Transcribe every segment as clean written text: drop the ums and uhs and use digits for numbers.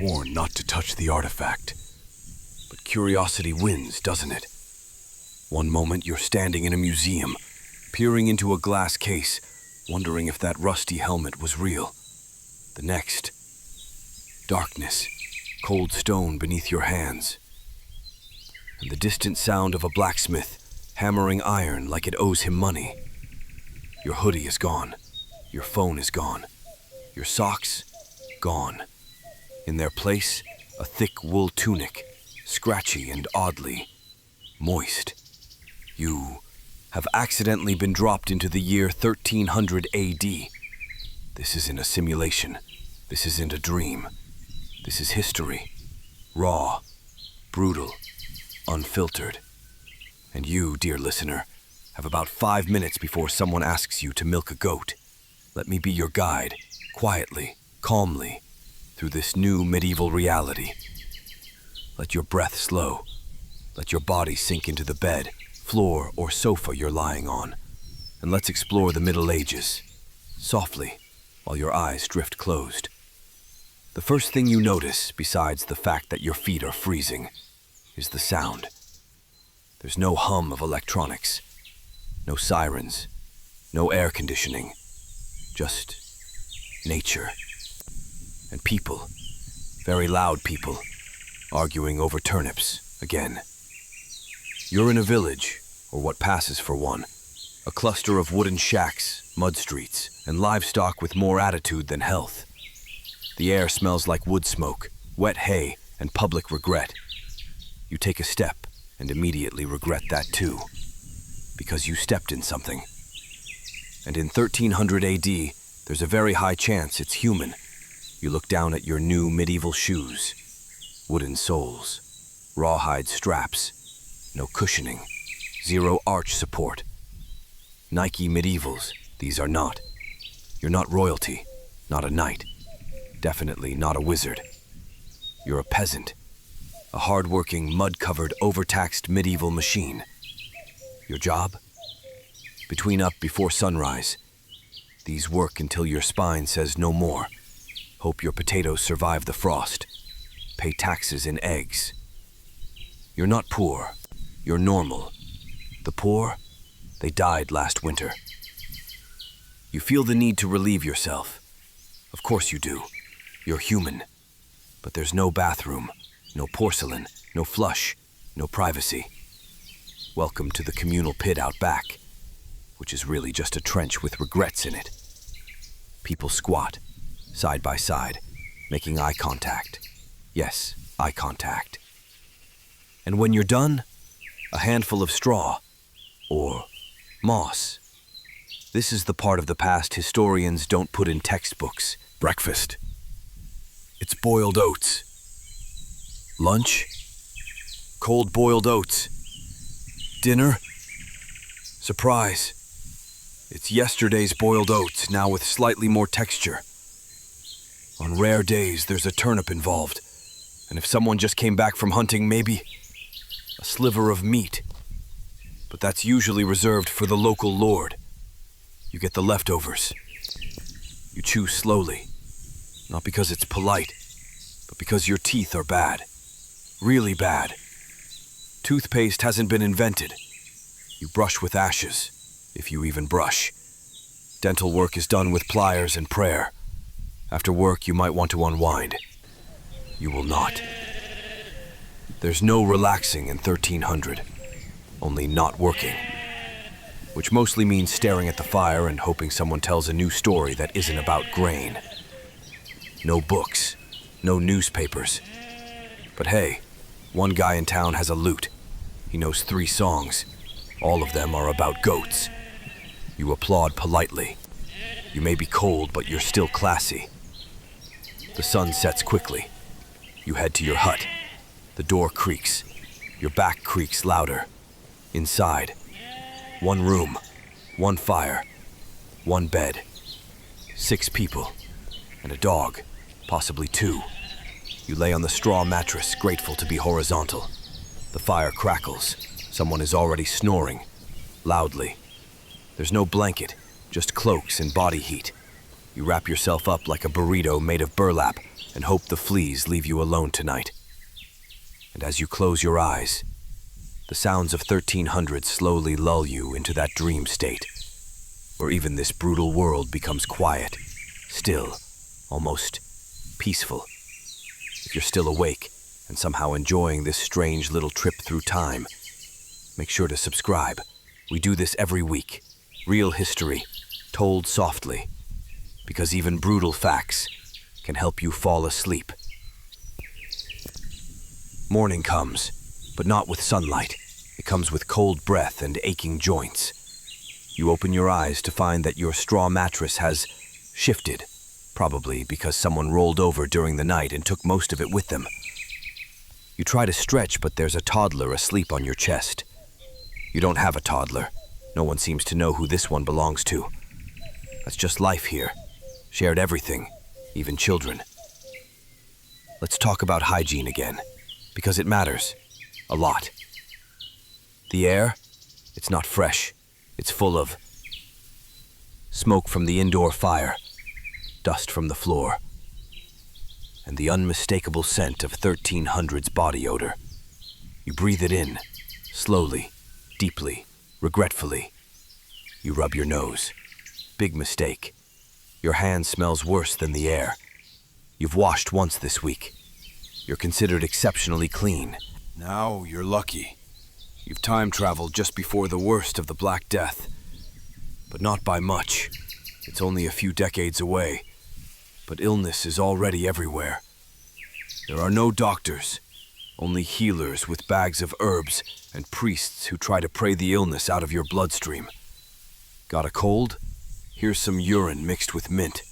warned not to touch the artifact. But curiosity wins, doesn't it? One moment you're standing in a museum, peering into a glass case, wondering if that rusty helmet was real. The next, darkness, cold stone beneath your hands, and the distant sound of a blacksmith hammering iron like it owes him money. Your hoodie is gone. Your phone is gone. Your socks, gone. In their place, a thick wool tunic, scratchy and oddly moist. You have accidentally been dropped into the year 1300 AD. This isn't a simulation. This isn't a dream. This is history. Raw, brutal, unfiltered. And you, dear listener, have about 5 minutes before someone asks you to milk a goat. Let me be your guide, quietly, calmly, through this new medieval reality. Let your breath slow. Let your body sink into the bed, floor, or sofa you're lying on. And let's explore the Middle Ages, softly, while your eyes drift closed. The first thing you notice, besides the fact that your feet are freezing, is the sound. There's no hum of electronics, no sirens, no air conditioning, just nature. And people, very loud people, arguing over turnips again. You're in a village, or what passes for one, a cluster of wooden shacks, mud streets, and livestock with more attitude than health. The air smells like wood smoke, wet hay, and public regret. You take a step and immediately regret that too, because you stepped in something. And in 1300 AD, there's a very high chance it's human. You look down at your new medieval shoes, wooden soles, rawhide straps, no cushioning, zero arch support. Nike medievals, these are not. You're not royalty, not a knight. Definitely not a wizard. You're a peasant, a hard-working, mud-covered, overtaxed medieval machine. Your job? Between up before sunrise. These work until your spine says no more. Hope your potatoes survive the frost. Pay taxes in eggs. You're not poor. You're normal. The poor, they died last winter. You feel the need to relieve yourself. Of course you do. You're human. But there's no bathroom, no porcelain, no flush, no privacy. Welcome to the communal pit out back, which is really just a trench with regrets in it. People squat, side by side, making eye contact. Yes, eye contact. And when you're done, a handful of straw, or moss. This is the part of the past historians don't put in textbooks. Breakfast. It's boiled oats. Lunch? Cold boiled oats. Dinner? Surprise. It's yesterday's boiled oats, now with slightly more texture. On rare days, there's a turnip involved. And if someone just came back from hunting, maybe a sliver of meat. But that's usually reserved for the local lord. You get the leftovers. You chew slowly. Not because it's polite, but because your teeth are bad. Really bad. Toothpaste hasn't been invented. You brush with ashes, if you even brush. Dental work is done with pliers and prayer. After work, you might want to unwind. You will not. There's no relaxing in 1300, only not working. Which mostly means staring at the fire and hoping someone tells a new story that isn't about grain. No books, no newspapers. But hey, one guy in town has a lute. He knows 3 songs. All of them are about goats. You applaud politely. You may be cold, but you're still classy. The sun sets quickly. You head to your hut. The door creaks. Your back creaks louder. Inside, 1 room, 1 fire, 1 bed, 6 people, and a dog, possibly 2. You lay on the straw mattress, grateful to be horizontal. The fire crackles. Someone is already snoring, loudly. There's no blanket, just cloaks and body heat. You wrap yourself up like a burrito made of burlap, and hope the fleas leave you alone tonight. And as you close your eyes, the sounds of 1300 slowly lull you into that dream state, where even this brutal world becomes quiet, still, almost peaceful. If you're still awake and somehow enjoying this strange little trip through time, make sure to subscribe. We do this every week. Real history, told softly, because even brutal facts can help you fall asleep. Morning comes, but not with sunlight. It comes with cold breath and aching joints. You open your eyes to find that your straw mattress has shifted, probably because someone rolled over during the night and took most of it with them. You try to stretch, but there's a toddler asleep on your chest. You don't have a toddler. No one seems to know who this one belongs to. That's just life here. Shared everything, even children. Let's talk about hygiene again, because it matters. A lot. The air, it's not fresh. It's full of smoke from the indoor fire, dust from the floor, and the unmistakable scent of 1300's body odor. You breathe it in, slowly, deeply, regretfully. You rub your nose. Big mistake. Your hand smells worse than the air. You've washed once this week. You're considered exceptionally clean. Now you're lucky. You've time traveled just before the worst of the Black Death. But not by much. It's only a few decades away. But illness is already everywhere. There are no doctors, only healers with bags of herbs and priests who try to pray the illness out of your bloodstream. Got a cold? Here's some urine mixed with mint.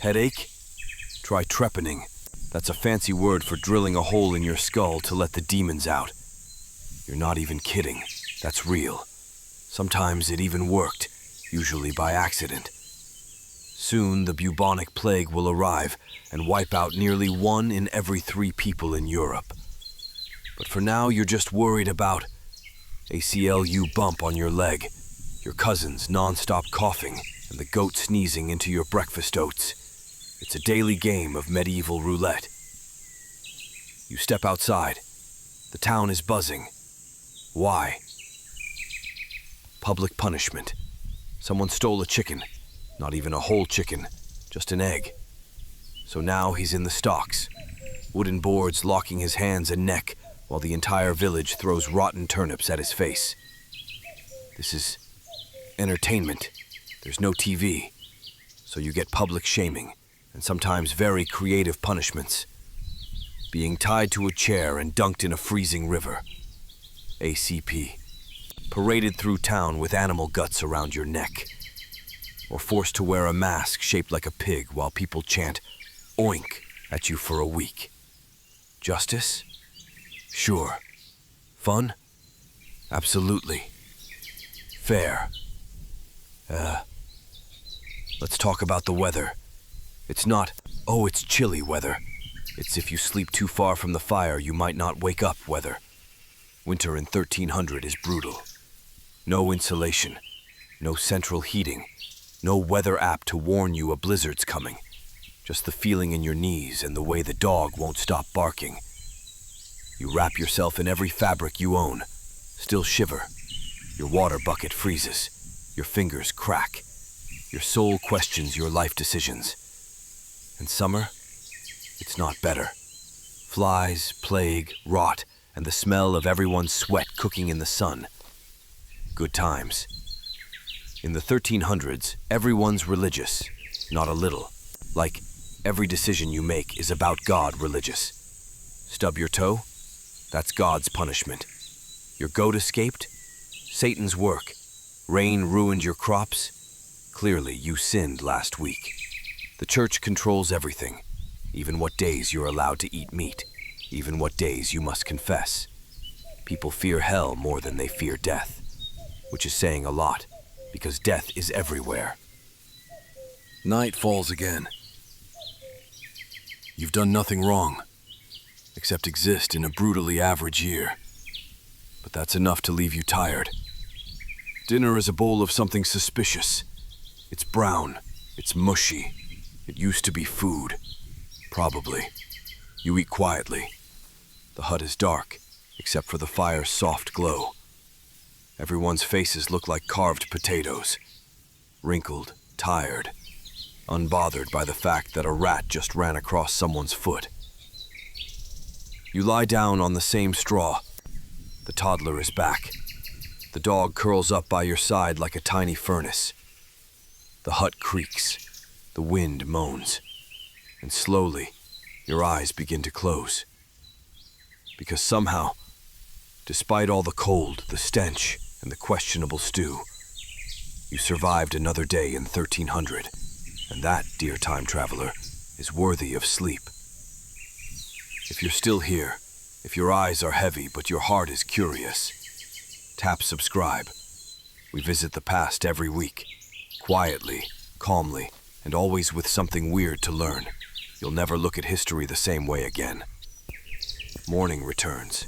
Headache? Try trepanning. That's a fancy word for drilling a hole in your skull to let the demons out. You're not even kidding. That's real. Sometimes it even worked, usually by accident. Soon the bubonic plague will arrive and wipe out nearly 1 in every 3 people in Europe. But for now, you're just worried about ACLU bump on your leg, your cousin's non-stop coughing, and the goat sneezing into your breakfast oats. It's a daily game of medieval roulette. You step outside. The town is buzzing. Why? Public punishment. Someone stole a chicken. Not even a whole chicken, just an egg. So now he's in the stocks. Wooden boards locking his hands and neck while the entire village throws rotten turnips at his face. This is entertainment. There's no TV. So you get public shaming and sometimes very creative punishments. Being tied to a chair and dunked in a freezing river. ACP. Paraded through town with animal guts around your neck. Or forced to wear a mask shaped like a pig while people chant oink at you for a week. Justice? Sure. Fun? Absolutely. Fair. Let's talk about the weather. It's not, oh, it's chilly weather. It's if you sleep too far from the fire, you might not wake up weather. Winter in 1300 is brutal. No insulation, no central heating, no weather app to warn you a blizzard's coming. Just the feeling in your knees and the way the dog won't stop barking. You wrap yourself in every fabric you own, still shiver. Your water bucket freezes. Your fingers crack. Your soul questions your life decisions. And summer? It's not better. Flies, plague, rot, and the smell of everyone's sweat cooking in the sun. Good times. In the 1300s, everyone's religious, not a little. Like, every decision you make is about God religious. Stub your toe? That's God's punishment. Your goat escaped? Satan's work. Rain ruined your crops? Clearly, you sinned last week. The church controls everything, even what days you're allowed to eat meat, even what days you must confess. People fear hell more than they fear death, which is saying a lot, because death is everywhere. Night falls again. You've done nothing wrong, except exist in a brutally average year. But that's enough to leave you tired. Dinner is a bowl of something suspicious. It's brown. It's mushy. It used to be food. Probably. You eat quietly. The hut is dark, except for the fire's soft glow. Everyone's faces look like carved potatoes, wrinkled, tired, unbothered by the fact that a rat just ran across someone's foot. You lie down on the same straw. The toddler is back. The dog curls up by your side like a tiny furnace. The hut creaks. The wind moans. And slowly, your eyes begin to close. Because somehow, despite all the cold, the stench, and the questionable stew, you survived another day in 1300. And that, dear time traveler, is worthy of sleep. If you're still here, if your eyes are heavy but your heart is curious, tap subscribe. We visit the past every week, quietly, calmly, and always with something weird to learn. You'll never look at history the same way again. Morning returns,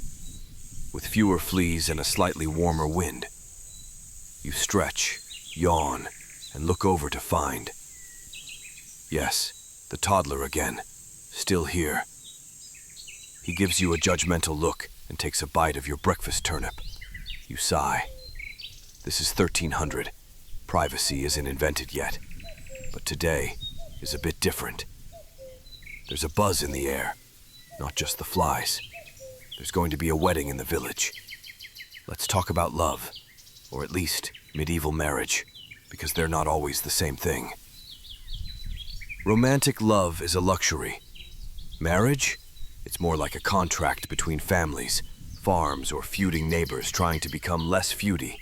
with fewer fleas and a slightly warmer wind. You stretch, yawn, and look over to find. Yes, the toddler again, still here. He gives you a judgmental look and takes a bite of your breakfast turnip. You sigh. This is 1300. Privacy isn't invented yet. But today is a bit different. There's a buzz in the air, not just the flies. There's going to be a wedding in the village. Let's talk about love, or at least medieval marriage, because they're not always the same thing. Romantic love is a luxury. Marriage? It's more like a contract between families, farms, or feuding neighbors trying to become less feudy.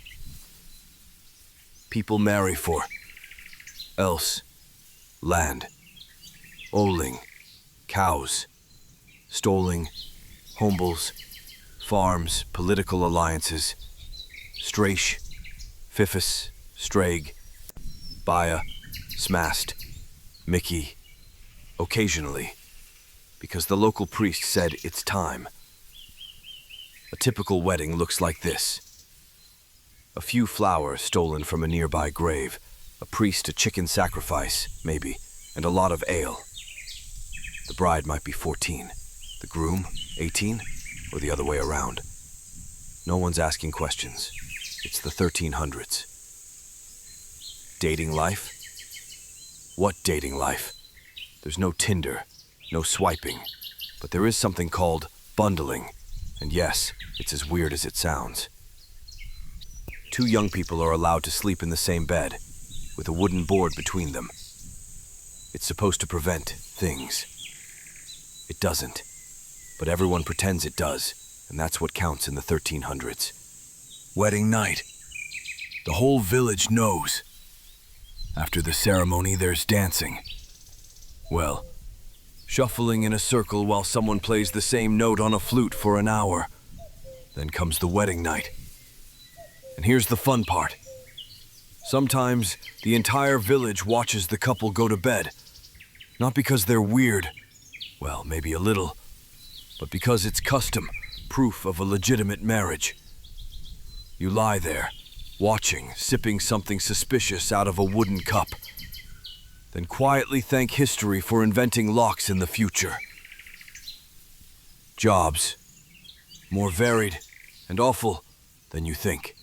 People marry for else, land, oling, cows, stoling, humbles, farms, political alliances, straish, fifus, strag, baya, smast, mickey, occasionally, because the local priest said it's time. A typical wedding looks like this. A few flowers stolen from a nearby grave, a priest a chicken sacrifice, maybe, and a lot of ale. The bride might be 14, the groom 18, or the other way around. No one's asking questions. It's the 1300s. Dating life? What dating life? There's no Tinder, no swiping, but there is something called bundling. And yes, it's as weird as it sounds. Two young people are allowed to sleep in the same bed, with a wooden board between them. It's supposed to prevent things. It doesn't, but everyone pretends it does, and that's what counts in the 1300s. Wedding night. The whole village knows. After the ceremony, there's dancing. Well, shuffling in a circle while someone plays the same note on a flute for an hour. Then comes the wedding night. And here's the fun part. Sometimes the entire village watches the couple go to bed. Not because they're weird, well, maybe a little, but because it's custom, proof of a legitimate marriage. You lie there, watching, sipping something suspicious out of a wooden cup. Then quietly thank history for inventing locks in the future. Jobs. More varied and awful than you think.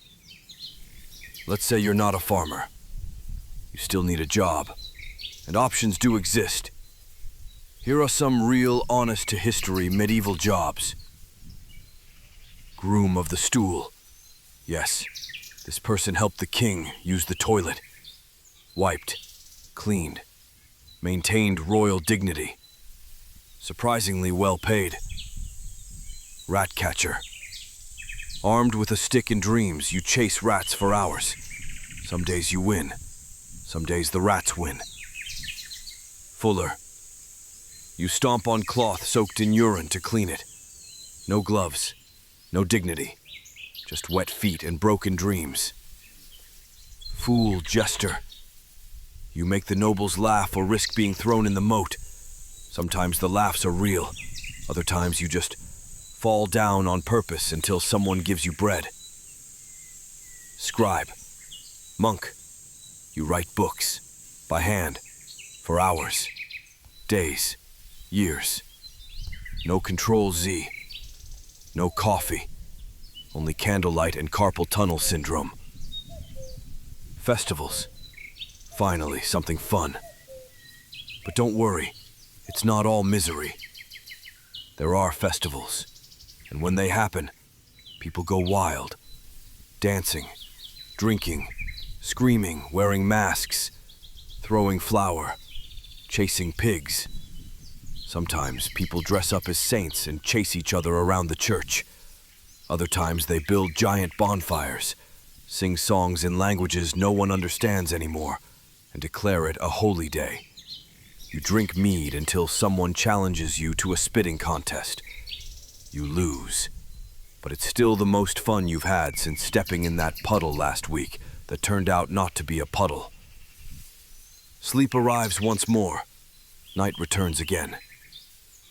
Let's say you're not a farmer. You still need a job, and options do exist. Here are some real, honest-to-history medieval jobs. Groom of the stool. Yes, this person helped the king use the toilet. Wiped, cleaned, maintained royal dignity. Surprisingly well paid. Rat catcher. Armed with a stick in dreams, you chase rats for hours. Some days you win. Some days the rats win. Fuller. You stomp on cloth soaked in urine to clean it. No gloves. No dignity. Just wet feet and broken dreams. Fool jester. You make the nobles laugh or risk being thrown in the moat. Sometimes the laughs are real. Other times you just fall down on purpose until someone gives you bread. Scribe. Monk. You write books. By hand. For hours. Days. Years. No Control Z. No coffee. Only candlelight and carpal tunnel syndrome. Festivals. Finally, something fun. But don't worry, it's not all misery. There are festivals, and when they happen, people go wild. Dancing, drinking, screaming, wearing masks, throwing flour, chasing pigs. Sometimes people dress up as saints and chase each other around the church. Other times they build giant bonfires, sing songs in languages no one understands anymore, and declare it a holy day. You drink mead until someone challenges you to a spitting contest. You lose. But it's still the most fun you've had since stepping in that puddle last week that turned out not to be a puddle. Sleep arrives once more. Night returns again.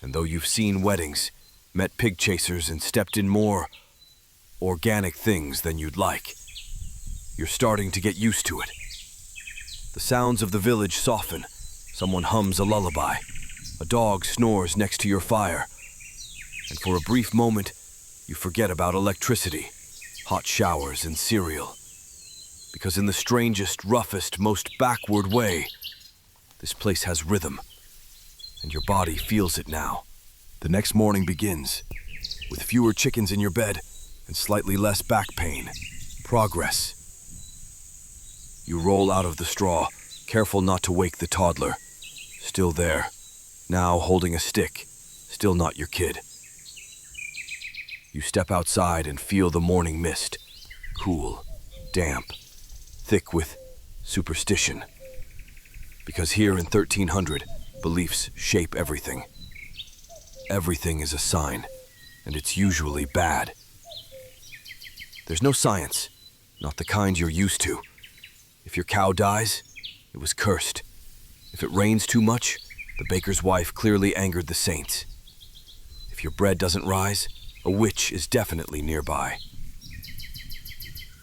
And though you've seen weddings, met pig chasers, and stepped in more organic things than you'd like, you're starting to get used to it. The sounds of the village soften. Someone hums a lullaby. A dog snores next to your fire. And for a brief moment, you forget about electricity, hot showers, and cereal. Because in the strangest, roughest, most backward way, this place has rhythm. And your body feels it now. The next morning begins, with fewer chickens in your bed and slightly less back pain. Progress. You roll out of the straw, careful not to wake the toddler. Still there, now holding a stick, still not your kid. You step outside and feel the morning mist, cool, damp, thick with superstition. Because here in 1300, beliefs shape everything. Everything is a sign, and it's usually bad. There's no science, not the kind you're used to. If your cow dies, it was cursed. If it rains too much, the baker's wife clearly angered the saints. If your bread doesn't rise, a witch is definitely nearby.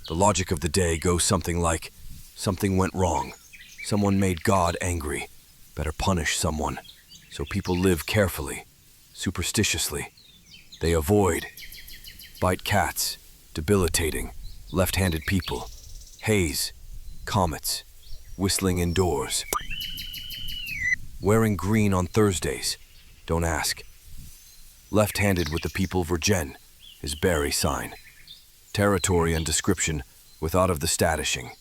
The logic of the day goes something like, something went wrong. Someone made God angry. Better punish someone. So people live carefully, superstitiously. They avoid. Bite cats, debilitating, left-handed people, haze, comets, whistling indoors. Wearing green on Thursdays, don't ask. Left-handed with the people Virgin, his berry sign. Territory and description without of the statishing.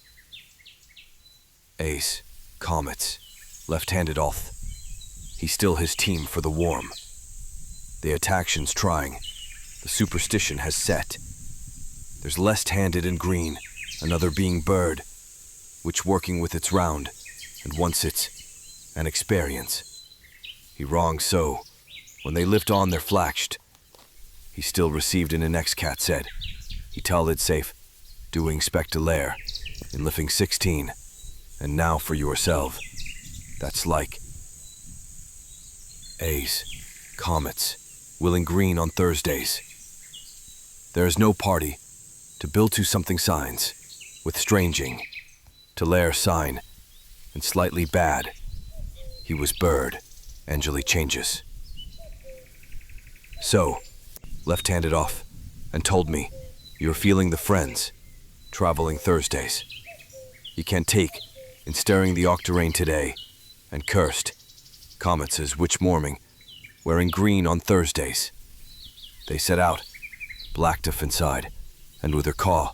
Ace, comets, left-handed off. He still his team for the warm. The attaction's trying. The superstition has set. There's left-handed and green, another being bird, which working with its round, and once it's an experience. He wronged so, when they lift on their flaxed, he still received in an ex-cat said, he tell it safe, doing spectalaire, in lifting 16, and now for yourself. That's like A's, comets, willing green on Thursdays. There is no party, to build to something signs, with stranging, to lair sign, and slightly bad. He was bird, Angeli changes. So, left-handed off, and told me, you're feeling the friends, traveling Thursdays. You can't take, in staring the octarain today, and cursed, comets as witch morming, wearing green on Thursdays. They set out, blacked up inside, and with her caw,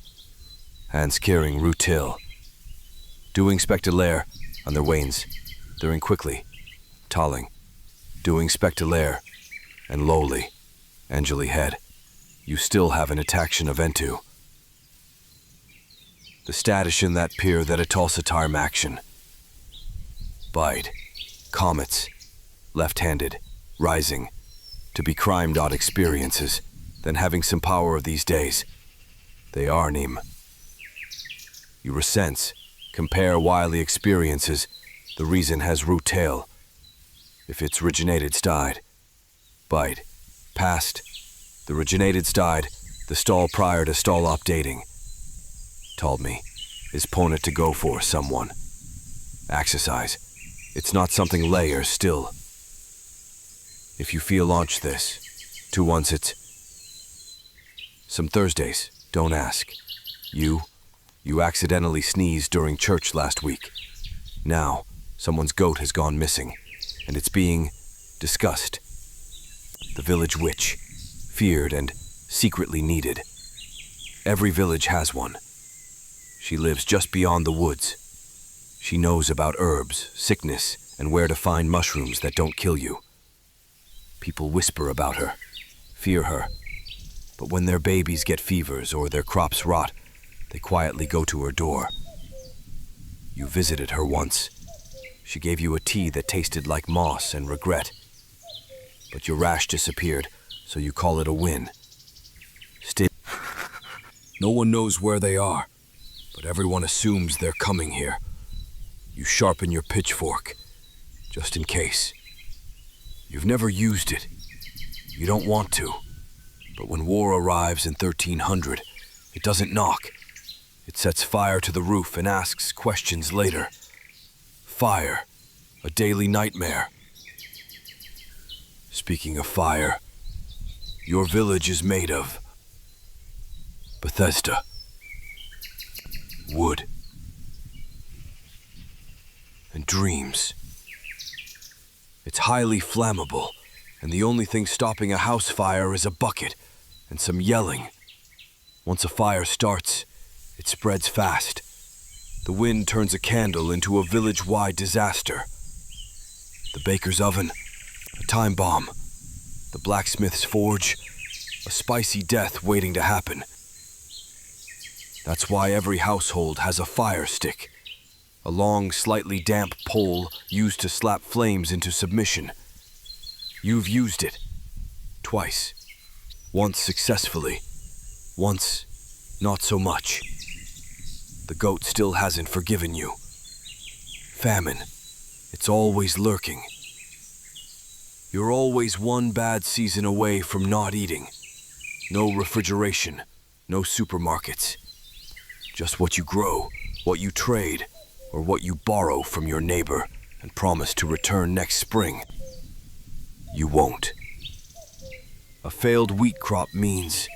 hands carrying rutil, doing spectalaire on their wains, during quickly, talling, doing spectalaire, and lowly, Angeli head, you still have an attaction of Entu. The statish in that pier that atolsatar action. Bide, comets, left-handed, rising, to be crime dot experiences, than having some power of these days. They are neem. You resense, compare wily experiences, the reason has root tail. If it's originated stide, bite, past, the originated stide, the stall prior to stall updating. Told me, is pona to go for someone. Exercise, it's not something layer still. If you feel launch this, to once it's some Thursdays, don't ask. You accidentally sneezed during church last week. Now, someone's goat has gone missing, and it's being discussed. The village witch, feared and secretly needed. Every village has one. She lives just beyond the woods. She knows about herbs, sickness, and where to find mushrooms that don't kill you. People whisper about her, fear her. But when their babies get fevers or their crops rot, they quietly go to her door. You visited her once. She gave you a tea that tasted like moss and regret. But your rash disappeared, so you call it a win. Still, no one knows where they are, but everyone assumes they're coming here. You sharpen your pitchfork, just in case. You've never used it. You don't want to. But when war arrives in 1300, it doesn't knock. It sets fire to the roof and asks questions later. Fire, a daily nightmare. Speaking of fire, your village is made of Bethesda. Wood. And dreams. It's highly flammable, and the only thing stopping a house fire is a bucket and some yelling. Once a fire starts, it spreads fast. The wind turns a candle into a village-wide disaster. The baker's oven, a time bomb. The blacksmith's forge, a spicy death waiting to happen. That's why every household has a fire stick, a long, slightly damp pole used to slap flames into submission. You've used it. Twice. Once successfully. Once, not so much. The goat still hasn't forgiven you. Famine. It's always lurking. You're always one bad season away from not eating. No refrigeration. No supermarkets. Just what you grow, what you trade, or what you borrow from your neighbor and promise to return next spring. You won't. A failed wheat crop means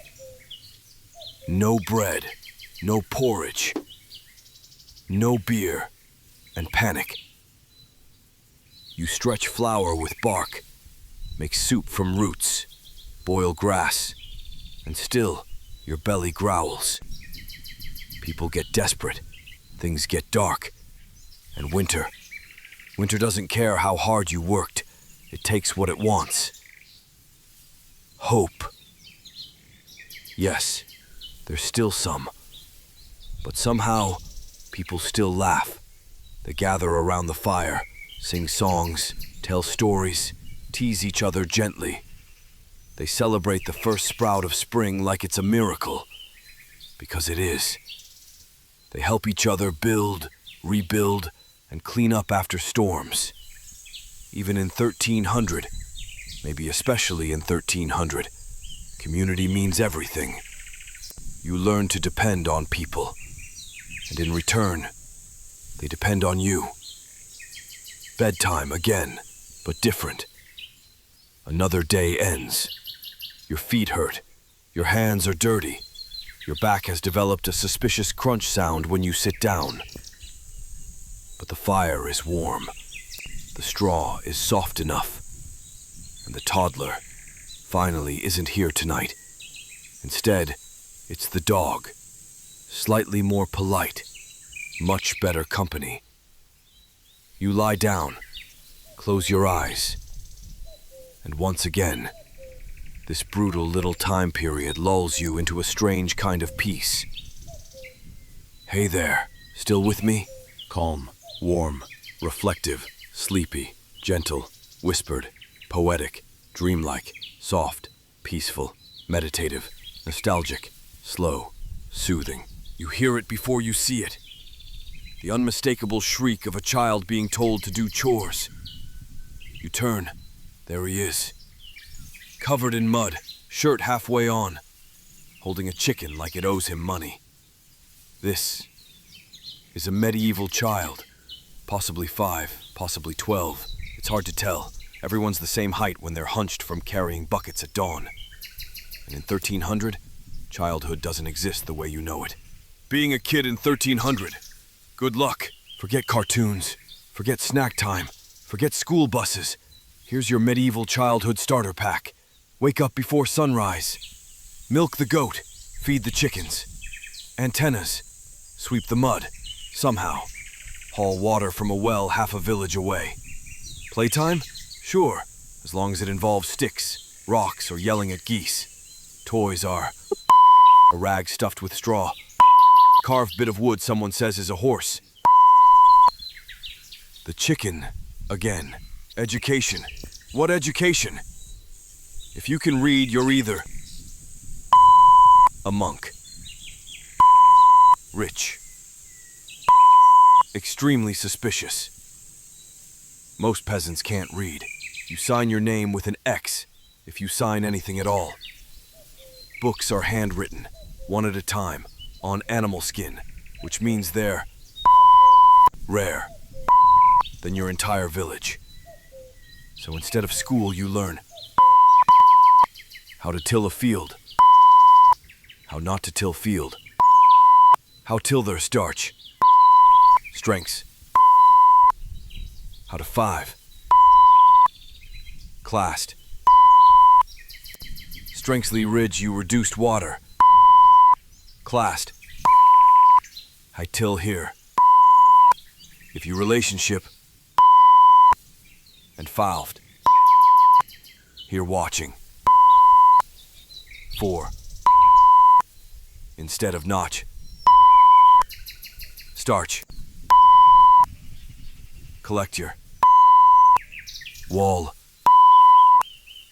no bread, no porridge, no beer, and panic. You stretch flour with bark, make soup from roots, boil grass, and still your belly growls. People get desperate, things get dark, and winter doesn't care how hard you worked. It takes what it wants. Hope. Yes, there's still some. But somehow, people still laugh. They gather around the fire, sing songs, tell stories, tease each other gently. They celebrate the first sprout of spring like it's a miracle. Because it is. They help each other build, rebuild, and clean up after storms. Even in 1300, maybe especially in 1300, community means everything. You learn to depend on people, and in return, they depend on you. Bedtime again, but different. Another day ends. Your feet hurt, your hands are dirty, your back has developed a suspicious crunch sound when you sit down. But the fire is warm. The straw is soft enough. And the toddler finally isn't here tonight. Instead, it's the dog. Slightly more polite. Much better company. You lie down. Close your eyes. And once again, this brutal little time period lulls you into a strange kind of peace. Hey there, still with me? Calm, warm, reflective, sleepy, gentle, whispered, poetic, dreamlike, soft, peaceful, meditative, nostalgic, slow, soothing. You hear it before you see it. The unmistakable shriek of a child being told to do chores. You turn. There he is. Covered in mud, shirt halfway on, holding a chicken like it owes him money. This is a medieval child, possibly 5, possibly 12. It's hard to tell. Everyone's the same height when they're hunched from carrying buckets at dawn. And in 1300, childhood doesn't exist the way you know it. Being a kid in 1300, good luck. Forget cartoons, forget snack time, forget school buses. Here's your medieval childhood starter pack. Wake up before sunrise. Milk the goat, feed the chickens. Antennas, sweep the mud, somehow. Haul water from a well half a village away. Playtime? Sure, as long as it involves sticks, rocks, or yelling at geese. Toys are a rag stuffed with straw, carved bit of wood someone says is a horse. The chicken, again. Education. What education? If you can read, you're either a monk, rich, extremely suspicious. Most peasants can't read. You sign your name with an X if you sign anything at all. Books are handwritten, one at a time, on animal skin, which means they're rare than your entire village. So instead of school, you learn how to till a field, how not to till field, how till their starch, strengths, how to five, classed, strengthsly ridge you reduced water, classed, I till here, if you relationship, and fouled, here watching, 4, instead of notch, starch, collect your wall.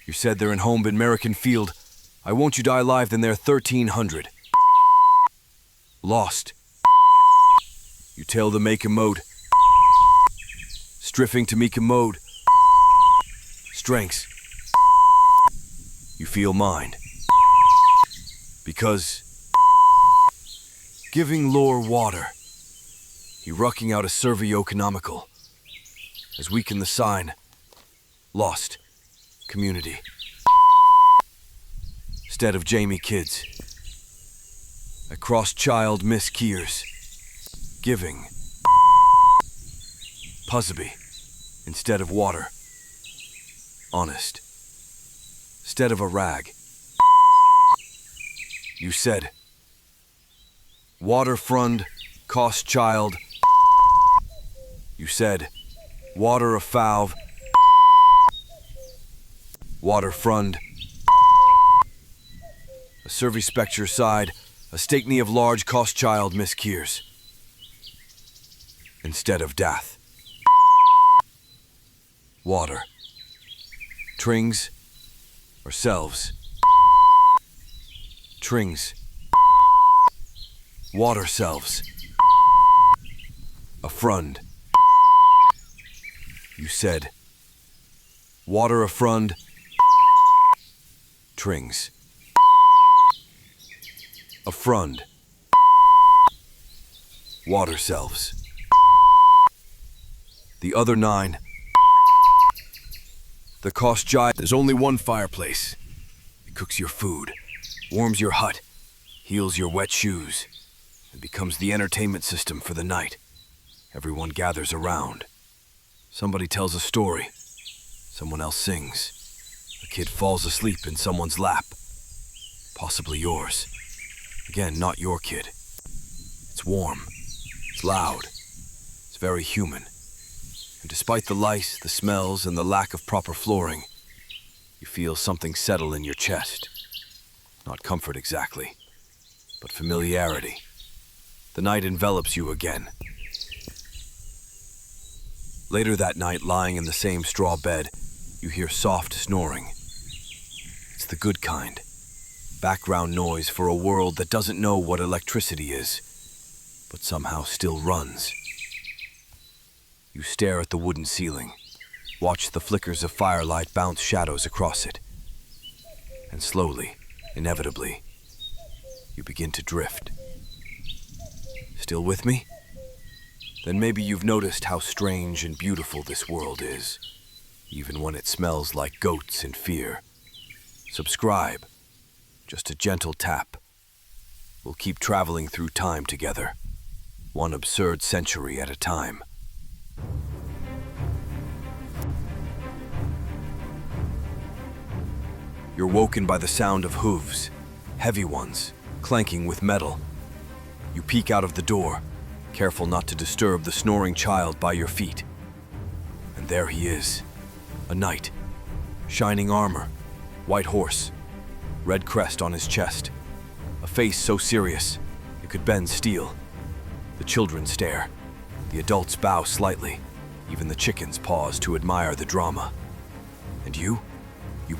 You said they're in home American field. I won't you die alive than they're 1300. Lost. You tell the make a mode. Striffing to make a mode. Strengths. You feel mind. Because giving lore water. He rucking out a survey-economical. As weaken the sign. Lost. Community. Instead of Jamie kids. A cross-child Miss Keers. Giving. Puzzby. Instead of water. Honest. Instead of a rag. You said. Waterfront, cost child. You said. Water a fauve. Waterfront. A servispecture side. A stakney of large cost child Miss Keers. Instead of death. Water. Trings. Or selves. Trings. Water selves. A frond. You said. Water a frond. Trings. A frond. Water selves. The other 9. The cost giant. There's only one fireplace. It cooks your food, warms your hut, heals your wet shoes, and becomes the entertainment system for the night. Everyone gathers around. Somebody tells a story. Someone else sings. A kid falls asleep in someone's lap. Possibly yours. Again, not your kid. It's warm. It's loud. It's very human. And despite the lice, the smells, and the lack of proper flooring, you feel something settle in your chest. Not comfort exactly, but familiarity. The night envelops you again. Later that night, lying in the same straw bed, you hear soft snoring. It's the good kind. Background noise for a world that doesn't know what electricity is, but somehow still runs. You stare at the wooden ceiling, watch the flickers of firelight bounce shadows across it. And slowly, inevitably, you begin to drift. Still with me? Then maybe you've noticed how strange and beautiful this world is. even when it smells like goats in fear. Subscribe, just a gentle tap. We'll keep traveling through time together, one absurd century at a time. You're woken by the sound of hooves, heavy ones, clanking with metal. You peek out of the door, careful not to disturb the snoring child by your feet. And there he is, a knight, shining armor, white horse, red crest on his chest, a face so serious it could bend steel. The children stare, the adults bow slightly, even the chickens pause to admire the drama. And you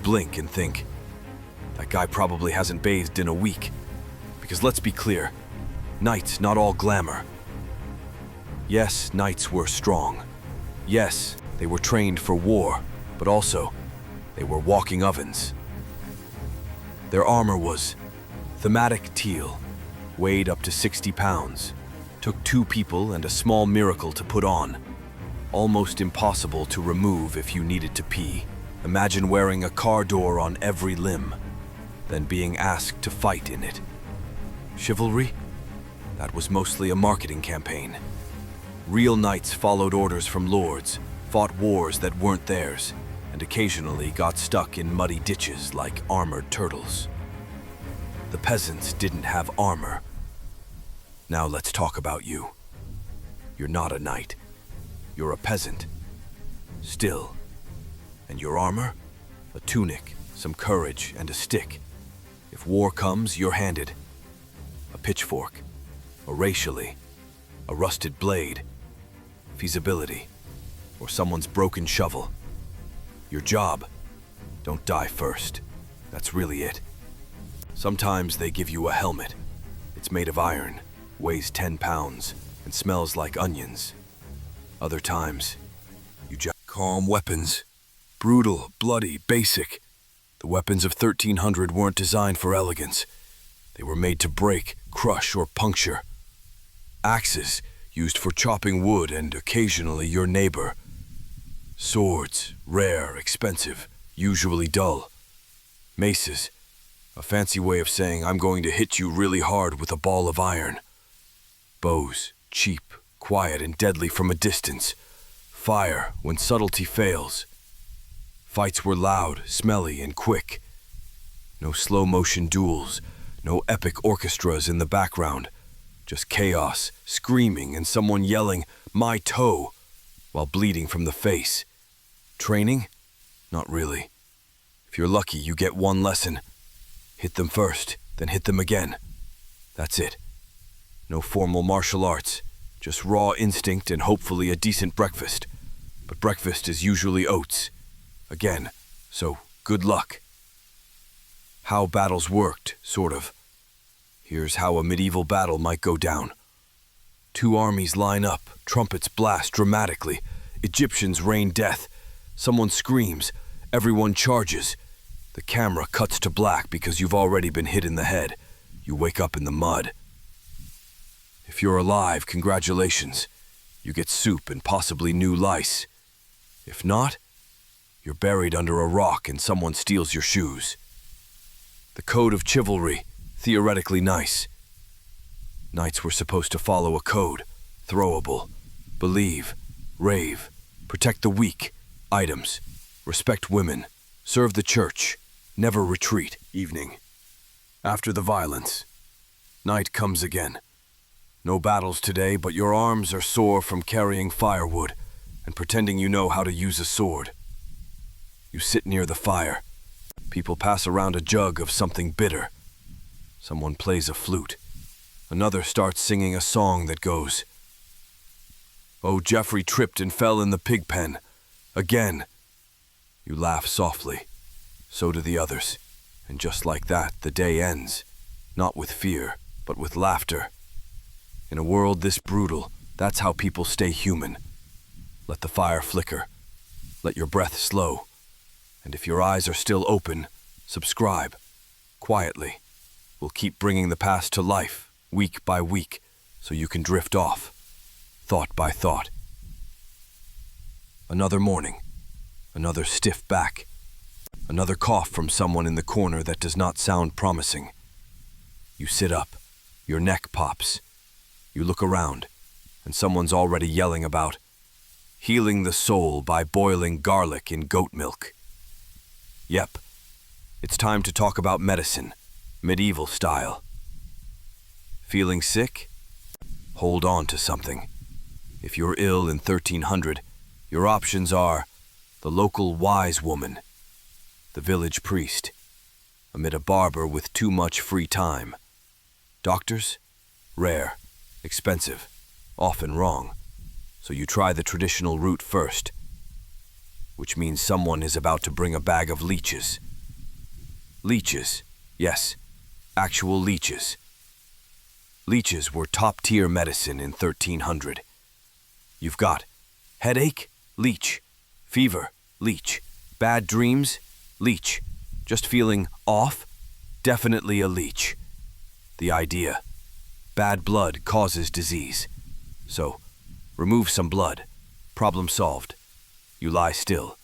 blink and think, that guy probably hasn't bathed in a week. Because let's be clear, knights not all glamour. Yes, knights were strong. Yes, they were trained for war, but also, they were walking ovens. Their armor was thematic teal, weighed up to 60 pounds, took 2 people and a small miracle to put on, almost impossible to remove if you needed to pee. Imagine wearing a car door on every limb, then being asked to fight in it. Chivalry? That was mostly a marketing campaign. Real knights followed orders from lords, fought wars that weren't theirs, and occasionally got stuck in muddy ditches like armored turtles. The peasants didn't have armor. Now let's talk about you. You're not a knight. You're a peasant. Still. And your armor? A tunic, some courage, and a stick. If war comes, you're handed a pitchfork, or racially, a rusted blade, feasibility, or someone's broken shovel. Your job, don't die first. That's really it. Sometimes they give you a helmet. It's made of iron, weighs 10 pounds, and smells like onions. Other times, you just calm weapons. Brutal, bloody, basic. The weapons of 1300 weren't designed for elegance. They were made to break, crush, or puncture. Axes, used for chopping wood and occasionally your neighbor. Swords, rare, expensive, usually dull. Maces, a fancy way of saying I'm going to hit you really hard with a ball of iron. Bows, cheap, quiet, and deadly from a distance. Fire, when subtlety fails. Fights were loud, smelly, and quick. No slow-motion duels, no epic orchestras in the background. Just chaos, screaming, and someone yelling, "My toe!" while bleeding from the face. Training? Not really. If you're lucky, you get one lesson. Hit them first, then hit them again. That's it. No formal martial arts, just raw instinct and hopefully a decent breakfast. But breakfast is usually oats. Again, so good luck. How battles worked, sort of. Here's how a medieval battle might go down. 2 armies line up, trumpets blast dramatically, Egyptians rain death, someone screams, everyone charges. The camera cuts to black because you've already been hit in the head. You wake up in the mud. If you're alive, congratulations. You get soup and possibly new lice. If not, you're buried under a rock and someone steals your shoes. The code of chivalry, theoretically nice. Knights were supposed to follow a code, throwable, believe, rave, protect the weak, items, respect women, serve the church, never retreat. Evening. After the violence, night comes again. No battles today, but your arms are sore from carrying firewood and pretending you know how to use a sword. You sit near the fire. People pass around a jug of something bitter. Someone plays a flute. Another starts singing a song that goes, "Oh, Jeffrey tripped and fell in the pig pen. Again." You laugh softly. So do the others. And just like that, the day ends. Not with fear, but with laughter. In a world this brutal, that's how people stay human. Let the fire flicker. Let your breath slow. And if your eyes are still open, subscribe. Quietly. We'll keep bringing the past to life, week by week, so you can drift off, thought by thought. Another morning. Another stiff back. Another cough from someone in the corner that does not sound promising. You sit up. Your neck pops. You look around, and someone's already yelling about healing the soul by boiling garlic in goat milk. Yep, it's time to talk about medicine, medieval style. Feeling sick? Hold on to something. If you're ill in 1300, your options are the local wise woman, the village priest, amid a barber with too much free time. Doctors? Rare, expensive, often wrong. So you try the traditional route first, which means someone is about to bring a bag of leeches. Leeches, yes, actual leeches. Leeches were top-tier medicine in 1300. You've got headache? Leech. Fever? Leech. Bad dreams? Leech. Just feeling off? Definitely a leech. The idea: bad blood causes disease. So, remove some blood. Problem solved. You lie still.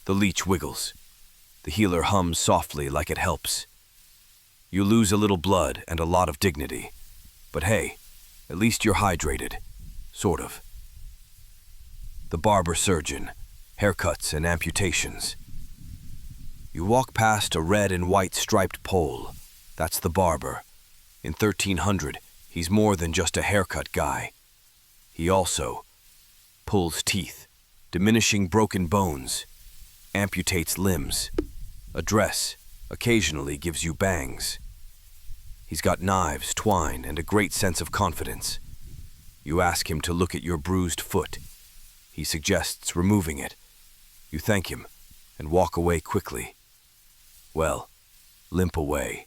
The leech wiggles. The healer hums softly like it helps. You lose a little blood and a lot of dignity. But hey, at least you're hydrated. Sort of. The barber surgeon, haircuts and amputations. You walk past a red and white striped pole. That's the barber. In 1300, he's more than just a haircut guy. He also pulls teeth, diminishing broken bones, amputates limbs. A dress occasionally gives you bangs. He's got knives, twine, and a great sense of confidence. You ask him to look at your bruised foot. He suggests removing it. You thank him and walk away quickly. Well, limp away.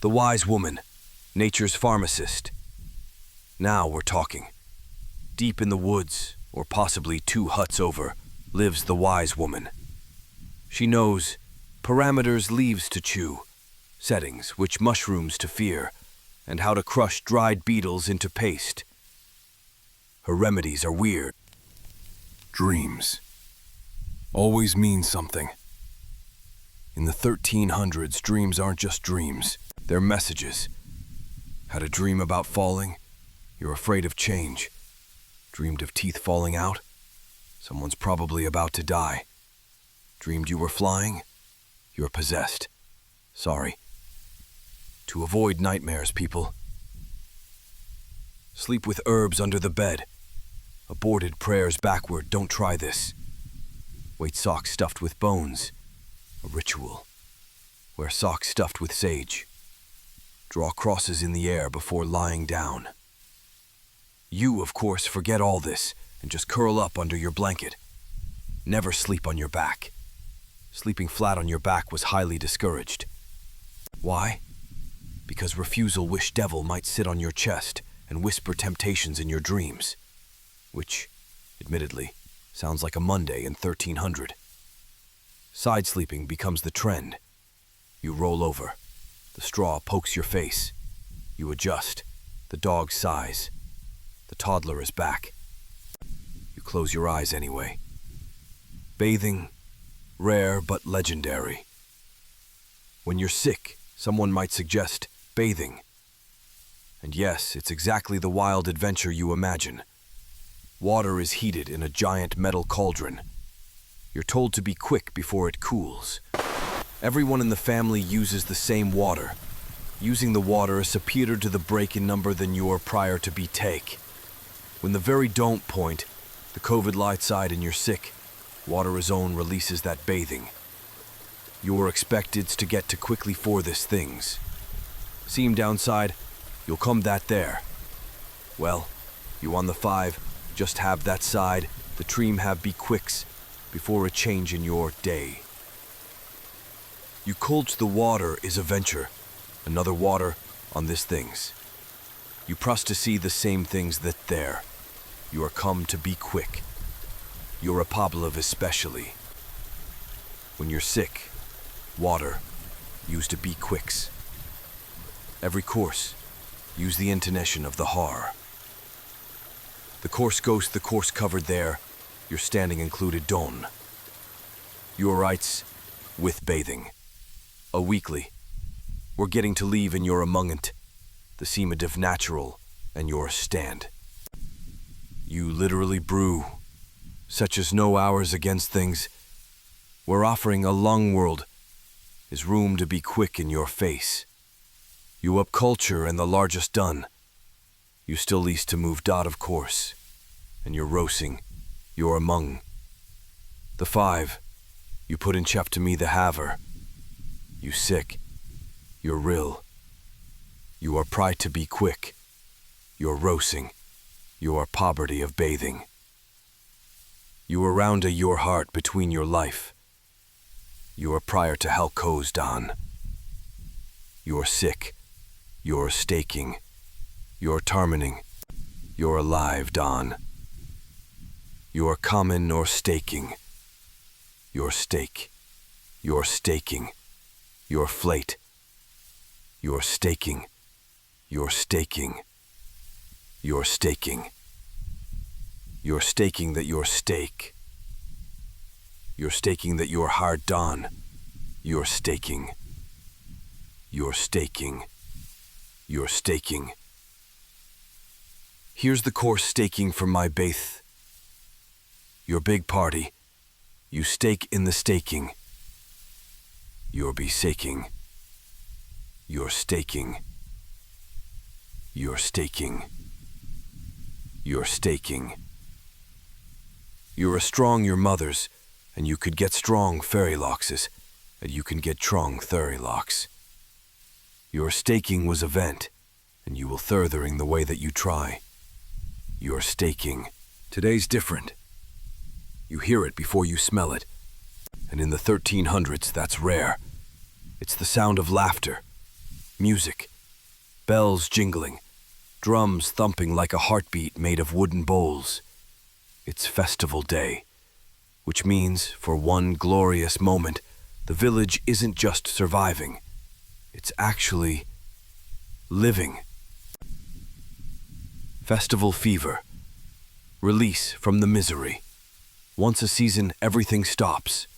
The wise woman, nature's pharmacist. Now we're talking. Deep in the woods, or possibly 2 huts over, lives the wise woman. She knows parameters leaves to chew, settings which mushrooms to fear, and how to crush dried beetles into paste. Her remedies are weird. Dreams always mean something. In the 1300s, dreams aren't just dreams. They're messages. Had a dream about falling? You're afraid of change. Dreamed of teeth falling out? Someone's probably about to die. Dreamed you were flying? You're possessed. Sorry. To avoid nightmares, people. Sleep with herbs under the bed. Aborted prayers backward, don't try this. Weight socks stuffed with bones. A ritual. Wear socks stuffed with sage. Draw crosses in the air before lying down. You, of course, forget all this and just curl up under your blanket. Never sleep on your back. Sleeping flat on your back was highly discouraged. Why? Because refusal wish devil might sit on your chest and whisper temptations in your dreams. Which, admittedly, sounds like a Monday in 1300. Side sleeping becomes the trend. You roll over. The straw pokes your face. You adjust. The dog sighs. The toddler is back. You close your eyes anyway. Bathing, rare but legendary. When you're sick, someone might suggest bathing. And yes, it's exactly the wild adventure you imagine. Water is heated in a giant metal cauldron. You're told to be quick before it cools. Everyone in the family uses the same water. Using the water is superior to the break in number than your prior to be take. When the very don't point, the COVID light side and you're sick, water is own releases that bathing. You're expected to get to quickly for this things. Seem downside, you'll come that there. Well, you on the 5, just have that side, the dream have be quicks, before a change in your day. You colch the water is a venture, another water on this things. You press to see the same things that there. You are come to be quick. You're a Pavlov especially. When you're sick, water, used to be quicks. Every course, use the intonation of the har. The course goes the course covered there, Your standing included dawn. Your rights with bathing. A weekly. We're getting to leave in your amongant, the seemid of natural, and your stand. You literally brew, such as no hours against things. We're offering a lung world, is room to be quick in your face. You up culture and the largest done. You still least to move dot of course, and you're roasting, you're among. The five, you put in chef to me the haver. You sick, you're real. You are pride to be quick, you're roasting, you are poverty of bathing. You are round a your heart between your life. You are prior to hell co's don. You're sick, you're staking, you're tarmaning, you're alive don. You're common or staking, your stake, your staking, your flate, your staking, your staking, your staking, your staking that your stake, your staking that your hard don, your staking, your staking, your staking. Here's the course staking for my baith. Your big party, you stake in the staking. You're be staking. You're staking. You're staking. You're staking. You're a strong your mothers, and you could get strong fairy loxes, and you can get strong thurry locks. Your staking was a vent, and you will furthering the way that you try. Your staking. Today's different. You hear it before you smell it, and in the 1300s that's rare. It's the sound of laughter, music, bells jingling, drums thumping like a heartbeat made of wooden bowls. It's festival day, which means for one glorious moment, the village isn't just surviving, it's actually living. Festival fever, release from the misery. Once a season, everything stops.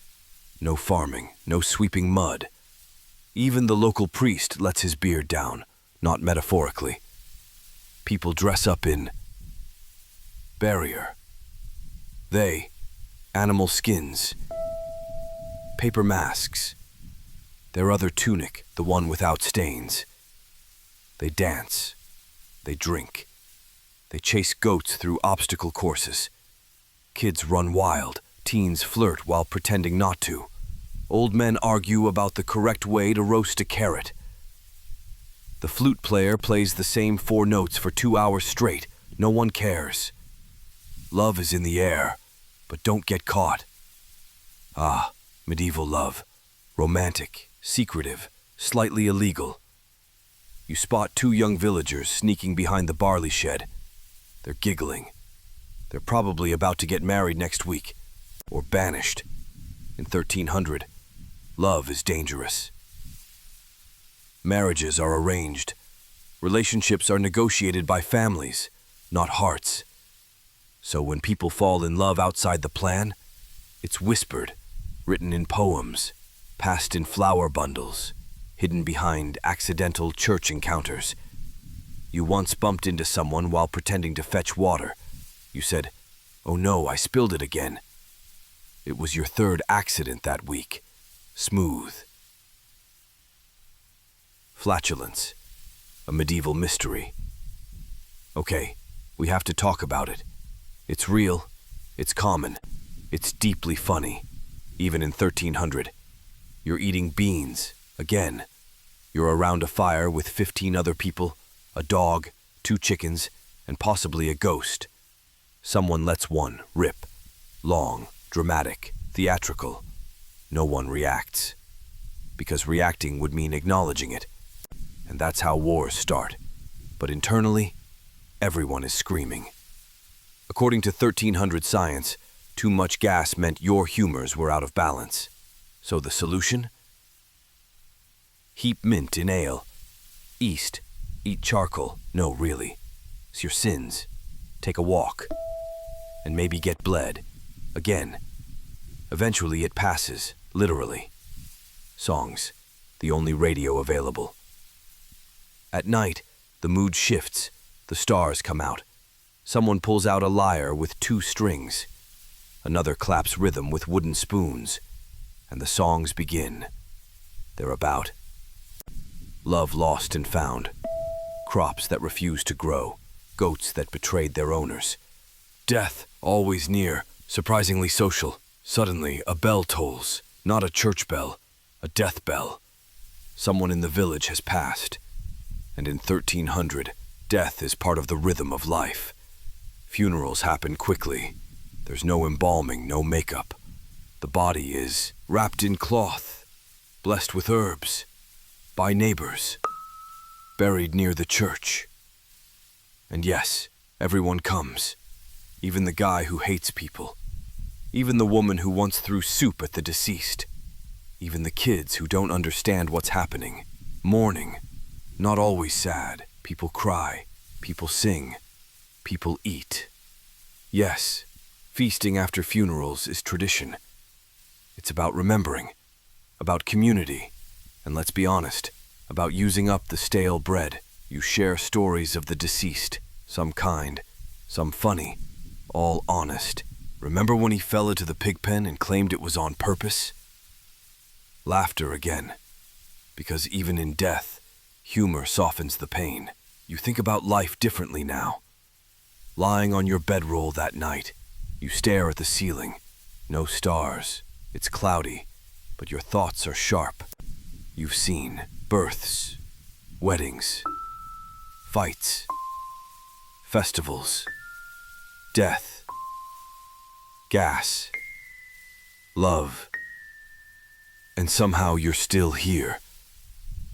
No farming, no sweeping mud. Even the local priest lets his beard down, not metaphorically. People dress up in barrier. They, animal skins, paper masks, their other tunic, the one without stains. They dance, they drink, they chase goats through obstacle courses. Kids run wild, teens flirt while pretending not to. Old men argue about the correct way to roast a carrot. The flute player plays the same 4 notes for 2 hours straight. No one cares. Love is in the air, but don't get caught. Ah, medieval love. Romantic, secretive, slightly illegal. You spot 2 young villagers sneaking behind the barley shed. They're giggling. They're probably about to get married next week, or banished. In 1300, love is dangerous. Marriages are arranged. Relationships are negotiated by families, not hearts. So when people fall in love outside the plan, it's whispered, written in poems, passed in flower bundles, hidden behind accidental church encounters. You once bumped into someone while pretending to fetch water. You said, "Oh no, I spilled it again." It was your 3rd accident that week. Smooth. Flatulence. A medieval mystery. Okay, we have to talk about it. It's real, it's common, it's deeply funny. Even in 1300, you're eating beans, again. You're around a fire with 15 other people, a dog, 2 chickens, and possibly a ghost. Someone lets one rip. Long, dramatic, theatrical. No one reacts. Because reacting would mean acknowledging it. And that's how wars start. But internally, everyone is screaming. According to 1300 science, too much gas meant your humors were out of balance. So the solution? Heap mint in ale. East, eat charcoal. No, really. It's your sins. Take a walk. And maybe get bled. Again. Eventually it passes, literally. Songs, the only radio available. At night, the mood shifts, the stars come out. Someone pulls out a lyre with 2 strings. Another claps rhythm with wooden spoons, and the songs begin. They're about love lost and found, crops that refuse to grow, goats that betrayed their owners. Death, always near, surprisingly social. Suddenly, a bell tolls, not a church bell, a death bell. Someone in the village has passed, and in 1300, death is part of the rhythm of life. Funerals happen quickly. There's no embalming, no makeup. The body is wrapped in cloth, blessed with herbs, by neighbors, buried near the church. And yes, everyone comes, even the guy who hates people, even the woman who once threw soup at the deceased, even the kids who don't understand what's happening. Mourning, not always sad. People cry, people sing, people eat. Yes, feasting after funerals is tradition. It's about remembering, about community, and let's be honest, about using up the stale bread. You share stories of the deceased, some kind, some funny, all honest. Remember when he fell into the pig pen and claimed it was on purpose? Laughter again, because even in death, humor softens the pain. You think about life differently now. Lying on your bedroll that night, you stare at the ceiling. No stars. It's cloudy, but your thoughts are sharp. You've seen births, weddings, fights, festivals, death, gas, love. And somehow you're still here.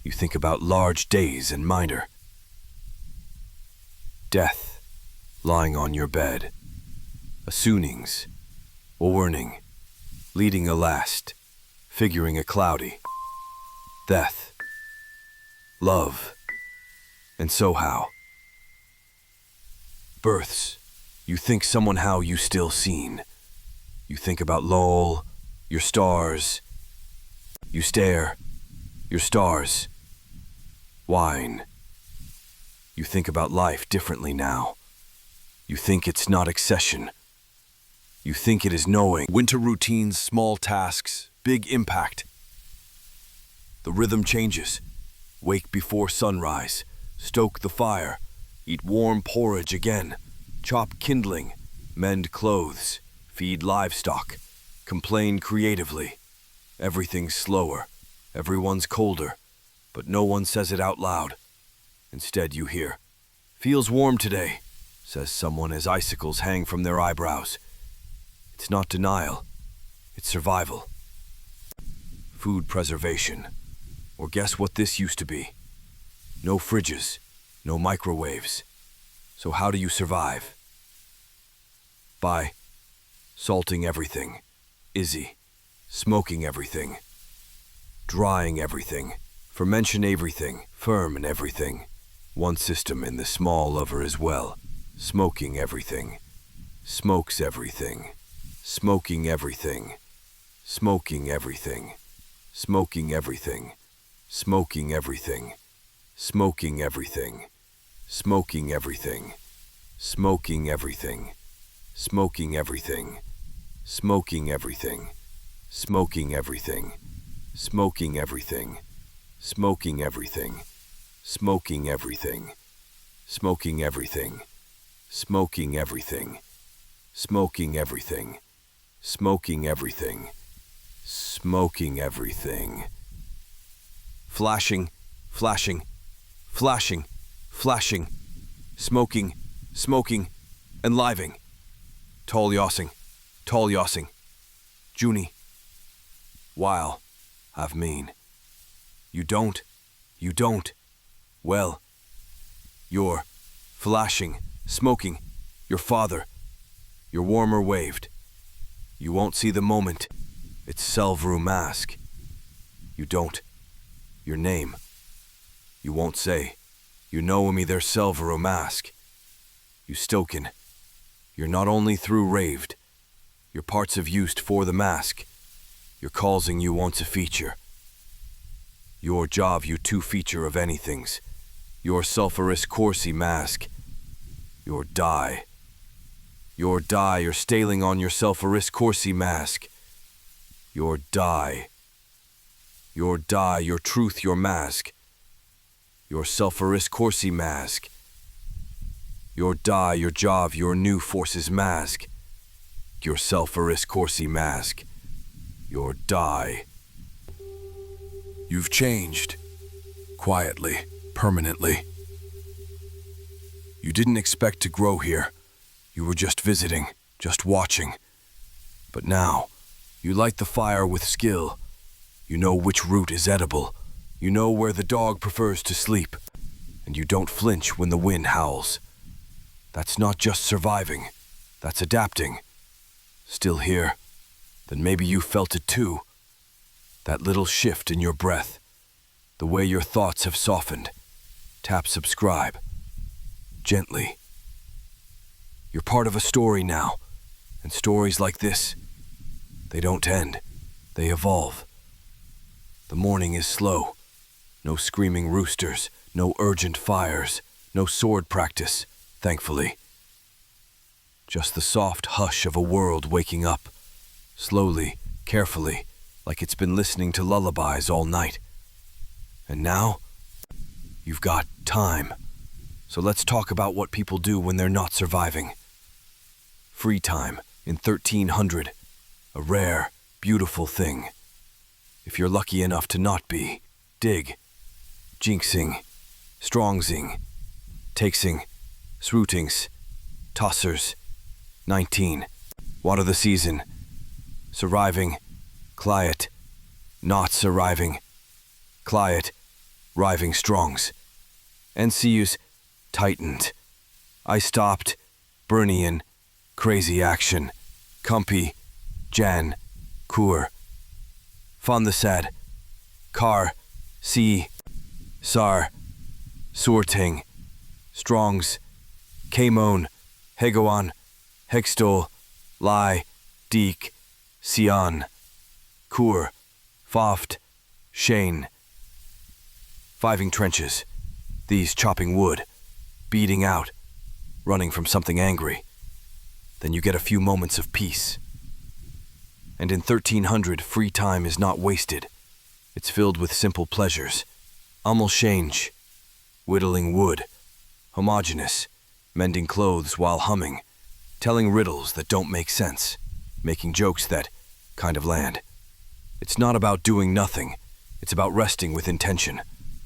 You think about large days and minor. Death, lying on your bed. A soonings, a warning, leading a last, figuring a cloudy. Death, love, and so how. Births, you think someone how you still seen. You think about lol, your stars. You stare, your stars. Wine. You think about life differently now. You think it's not accession. You think it is knowing. Winter routines, small tasks, big impact. The rhythm changes. Wake before sunrise. Stoke the fire. Eat warm porridge again. Chop kindling. Mend clothes. Feed livestock. Complain creatively. Everything's slower. Everyone's colder. But no one says it out loud. Instead you hear, "Feels warm today," says someone as icicles hang from their eyebrows. It's not denial. It's survival. Food preservation. Or guess what this used to be? No fridges. No microwaves. So how do you survive? By salting everything. Izzy. Smoking everything. Drying everything. Fermentation everything. Firm in everything. One system in the small oven as well. Smoking everything. Smokes everything. Smoking everything. Smoking everything. Smoking everything. Smoking everything. Smoking everything. Smoking everything. Smoking everything. Smoking everything. Smoking everything. Smoking everything. Smoking everything. Smoking everything. Smoking everything. Smoking everything. Smoking everything. Smoking everything. Smoking everything. Smoking everything. Flashing, flashing, flashing, flashing. Smoking, smoking, enlivening. Tall yossing, tall yossing. Junie. While, I've mean. You don't. Well, you're flashing, smoking, your father, your warmer waved. You won't see the moment, it's Selvrou mask. You don't, your name, you won't say, you know me their Selvrou mask. You stoken, you're not only through raved, Your parts of used for the mask. Your causing you wants a feature. Your job you two feature of anythings. Your sulphurous coursey mask. Your die. Your die, you're staling on your sulphurous coursey mask. Your die. Your die, your truth, your mask. Your sulphurous coursey mask. Your die, your job, your new forces mask. Your sulphurous coursey mask. Your die. You've changed. Quietly, permanently. You didn't expect to grow here. You were just visiting, just watching. But now, you light the fire with skill. You know which root is edible. You know where the dog prefers to sleep. And you don't flinch when the wind howls. That's not just surviving. That's adapting. Still here. Then maybe you felt it too. That little shift in your breath. The way your thoughts have softened. Tap subscribe. Gently. You're part of a story now. And stories like this, they don't end. They evolve. The morning is slow. No screaming roosters, no urgent fires, no sword practice, thankfully. Just the soft hush of a world waking up, slowly, carefully, like it's been listening to lullabies all night. And now, you've got time. So let's talk about what people do when they're not surviving. Free time in 1300, a rare, beautiful thing. If you're lucky enough to not be, dig, jinxing, strongsing, takesing, srootings, tossers, 19, water the season, surviving, cliet, not surviving, cliet, riving strongs, NCUs, tightened, I stopped, Burnian, crazy action, Cumpy, Jan, Kur, Fon the sad, Car, C, Sar, Sorting, Strongs, Kamon, Hegoan, Hegstol, Lai, Deek, Sion, Kur, Foft, Shane. Fiving trenches, these chopping wood, beating out, running from something angry. Then you get a few moments of peace. And in 1300, free time is not wasted. It's filled with simple pleasures. Change, whittling wood, homogeneous, mending clothes while humming, telling riddles that don't make sense, making jokes that kind of land. It's not about doing nothing. It's about resting with intention,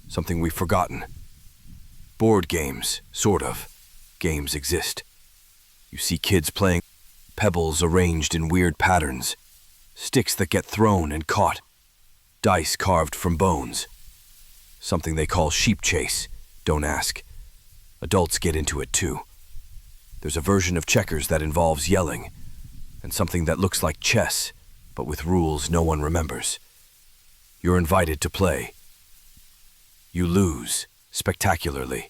something we've forgotten. Board games, sort of. Games exist. You see kids playing pebbles arranged in weird patterns, sticks that get thrown and caught, dice carved from bones. Something they call sheep chase, don't ask. Adults get into it too. There's a version of checkers that involves yelling, and something that looks like chess, but with rules no one remembers. You're invited to play. You lose, spectacularly.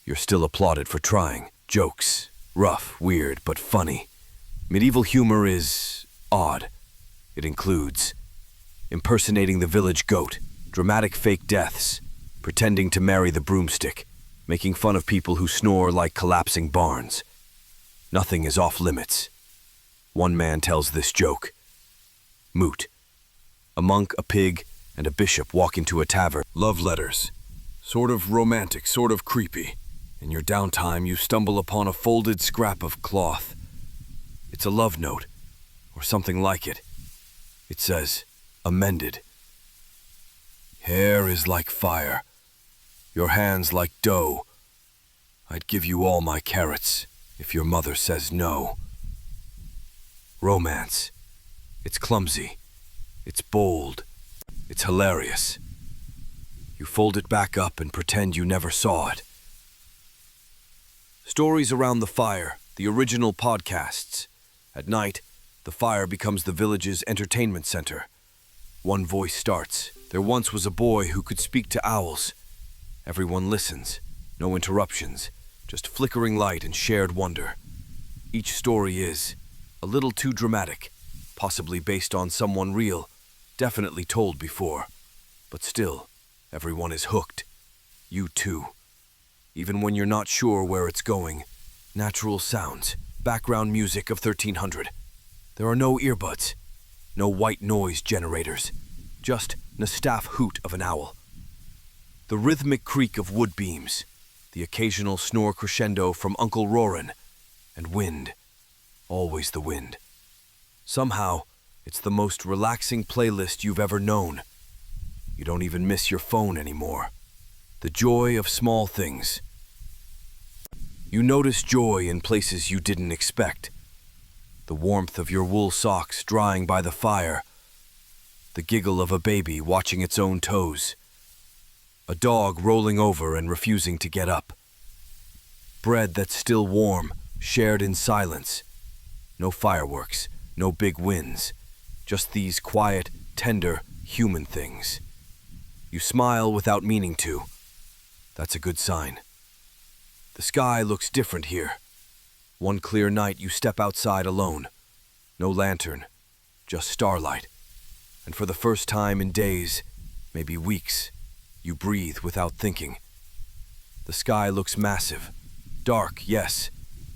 You're still applauded for trying. Jokes, rough, weird, but funny. Medieval humor is odd. It includes impersonating the village goat, dramatic fake deaths, pretending to marry the broomstick, making fun of people who snore like collapsing barns. Nothing is off limits. One man tells this joke. Moot. A monk, a pig, and a bishop walk into a tavern. Love letters. Sort of romantic, sort of creepy. In your downtime, you stumble upon a folded scrap of cloth. It's a love note, or something like it. It says, amended. Hair is like fire. Your hands like dough. I'd give you all my carrots if your mother says no. Romance. It's clumsy. It's bold. It's hilarious. You fold it back up and pretend you never saw it. Stories around the fire, the original podcasts. At night, the fire becomes the village's entertainment center. One voice starts. There once was a boy who could speak to owls. Everyone listens. No interruptions. Just flickering light and shared wonder. Each story is A little too dramatic, possibly based on someone real, definitely told before. But still, everyone is hooked. You too. Even when you're not sure where it's going. Natural sounds, background music of 1300. There are no earbuds, no white noise generators, just the staff hoot of an owl. The rhythmic creak of wood beams, the occasional snore crescendo from Uncle Roran, and wind, always the wind. Somehow, it's the most relaxing playlist you've ever known. You don't even miss your phone anymore. The joy of small things. You notice joy in places you didn't expect. The warmth of your wool socks drying by the fire. The giggle of a baby watching its own toes. A dog rolling over and refusing to get up. Bread that's still warm, shared in silence. No fireworks, no big wins. Just these quiet, tender, human things. You smile without meaning to. That's a good sign. The sky looks different here. One clear night you step outside alone. No lantern, just starlight. And for the first time in days, maybe weeks, you breathe without thinking. The sky looks massive. Dark, yes,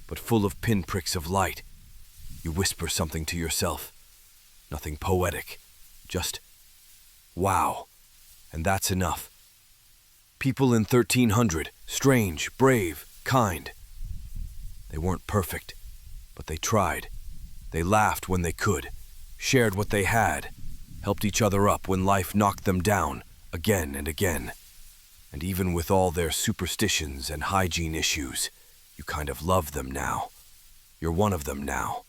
but full of pinpricks of light. You whisper something to yourself. Nothing poetic, just wow. And that's enough. People in 1300, strange, brave, kind. They weren't perfect, but they tried. They laughed when they could, shared what they had, helped each other up when life knocked them down, again and again. And even with all their superstitions and hygiene issues, you kind of love them now. You're one of them now.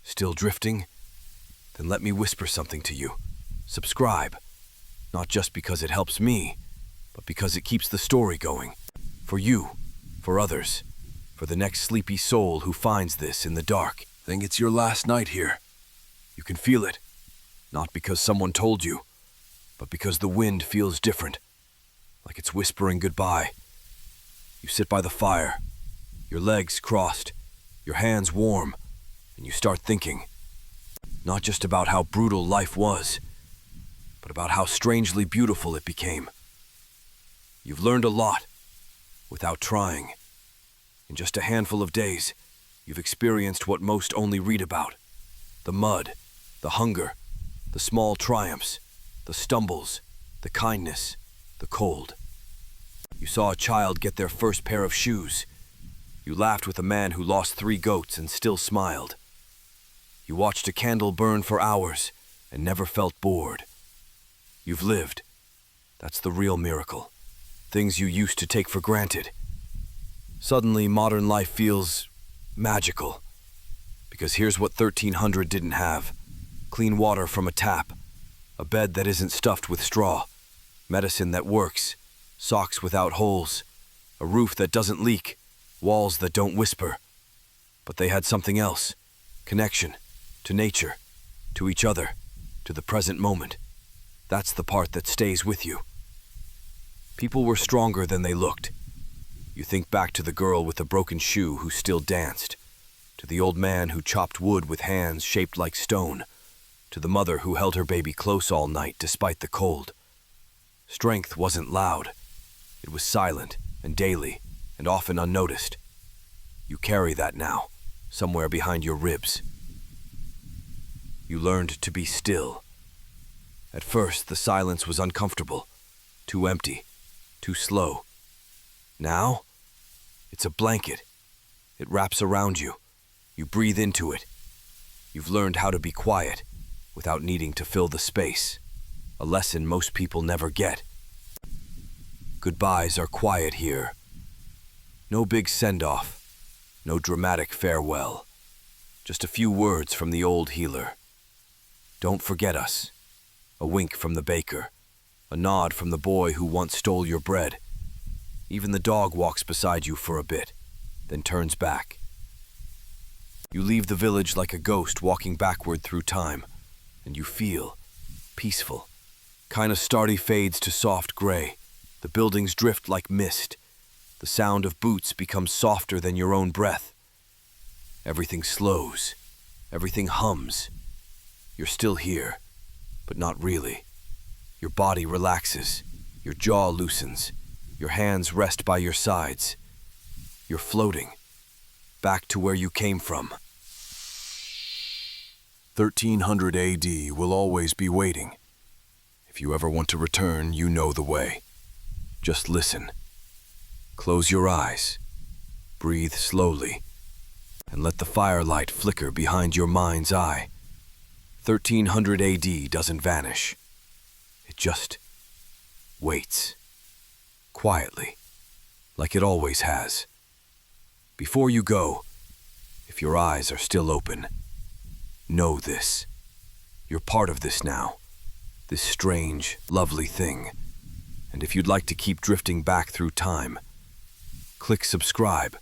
Still drifting? Then let me whisper something to you. Subscribe. Not just because it helps me, but because it keeps the story going. For you, for others, for the next sleepy soul who finds this in the dark. Think it's your last night here. You can feel it. Not because someone told you, but because the wind feels different. Like it's whispering goodbye. You sit by the fire, your legs crossed, your hands warm, and you start thinking. Not just about how brutal life was, but about how strangely beautiful it became. You've learned a lot, without trying. In just a handful of days, you've experienced what most only read about. The mud, the hunger, the small triumphs, the stumbles, the kindness, the cold. You saw a child get their first pair of shoes. You laughed with a man who lost 3 goats and still smiled. You watched a candle burn for hours and never felt bored. You've lived. That's the real miracle. Things you used to take for granted. Suddenly, modern life feels magical. Because here's what 1300 didn't have. Clean water from a tap. A bed that isn't stuffed with straw. Medicine that works. Socks without holes. A roof that doesn't leak. Walls that don't whisper. But they had something else. Connection. To nature. To each other. To the present moment. That's the part that stays with you. People were stronger than they looked. You think back to the girl with the broken shoe who still danced, to the old man who chopped wood with hands shaped like stone, to the mother who held her baby close all night despite the cold. Strength wasn't loud. It was silent and daily and often unnoticed. You carry that now, somewhere behind your ribs. You learned to be still. At first, the silence was uncomfortable, too empty, too slow. Now, it's a blanket. It wraps around you. You breathe into it. You've learned how to be quiet without needing to fill the space, a lesson most people never get. Goodbyes are quiet here. No big send-off, no dramatic farewell. Just a few words from the old healer. Don't forget us. A wink from the baker. A nod from the boy who once stole your bread. Even the dog walks beside you for a bit, then turns back. You leave the village like a ghost walking backward through time, and you feel peaceful. Kinda starty fades to soft gray. The buildings drift like mist. The sound of boots becomes softer than your own breath. Everything slows, Everything hums. You're still here, but not really. Your body relaxes, your jaw loosens, your hands rest by your sides. You're floating, back to where you came from. 1300 AD will always be waiting. If you ever want to return, you know the way. Just listen. Close your eyes. Breathe slowly. And let the firelight flicker behind your mind's eye. 1300 AD doesn't vanish. It just waits. Quietly. Like it always has. Before you go, if your eyes are still open, know this. You're part of this now. This strange, lovely thing. And if you'd like to keep drifting back through time, click subscribe.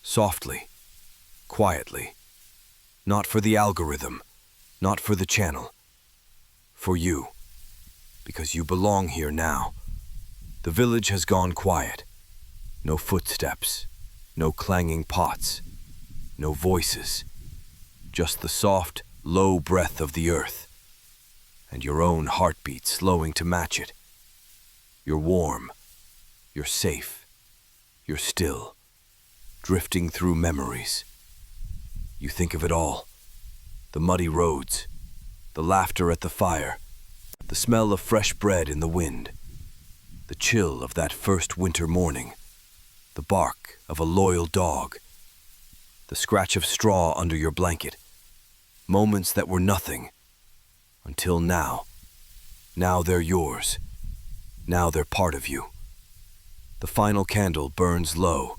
Softly. Quietly. Not for the algorithm. Not for the channel. For you. Because you belong here now. The village has gone quiet. No footsteps. No clanging pots. No voices. Just the soft, low breath of the earth. And your own heartbeat slowing to match it. You're warm. You're safe. You're still. Drifting through memories. You think of it all. The muddy roads. The laughter at the fire. The smell of fresh bread in the wind. The chill of that first winter morning. The bark of a loyal dog. The scratch of straw under your blanket. Moments that were nothing. Until now. Now they're yours. Now they're part of you. The final candle burns low.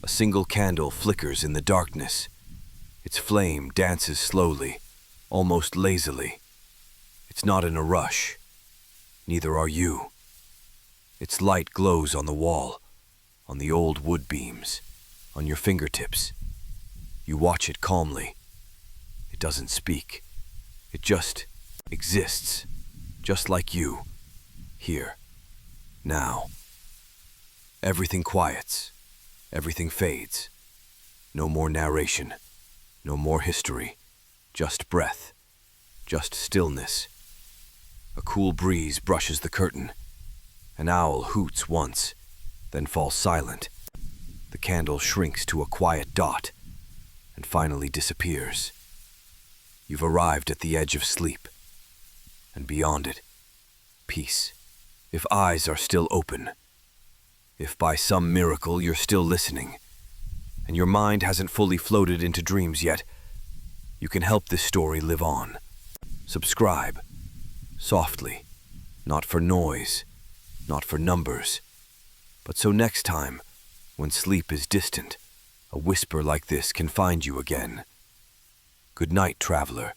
A single candle flickers in the darkness. Its flame dances slowly, almost lazily. It's not in a rush. Neither are you. Its light glows on the wall, on the old wood beams, on your fingertips. You watch it calmly. It doesn't speak. It just exists, just like you, here, now. Everything quiets. Everything fades. No more narration. No more history. Just breath. Just stillness. A cool breeze brushes the curtain. An owl hoots once, then falls silent. The candle shrinks to a quiet dot, and finally disappears. You've arrived at the edge of sleep. And beyond it, peace. If eyes are still open. If by some miracle you're still listening, and your mind hasn't fully floated into dreams yet, you can help this story live on. Subscribe. Softly. Not for noise. Not for numbers. But so next time, when sleep is distant, a whisper like this can find you again. Good night, traveler.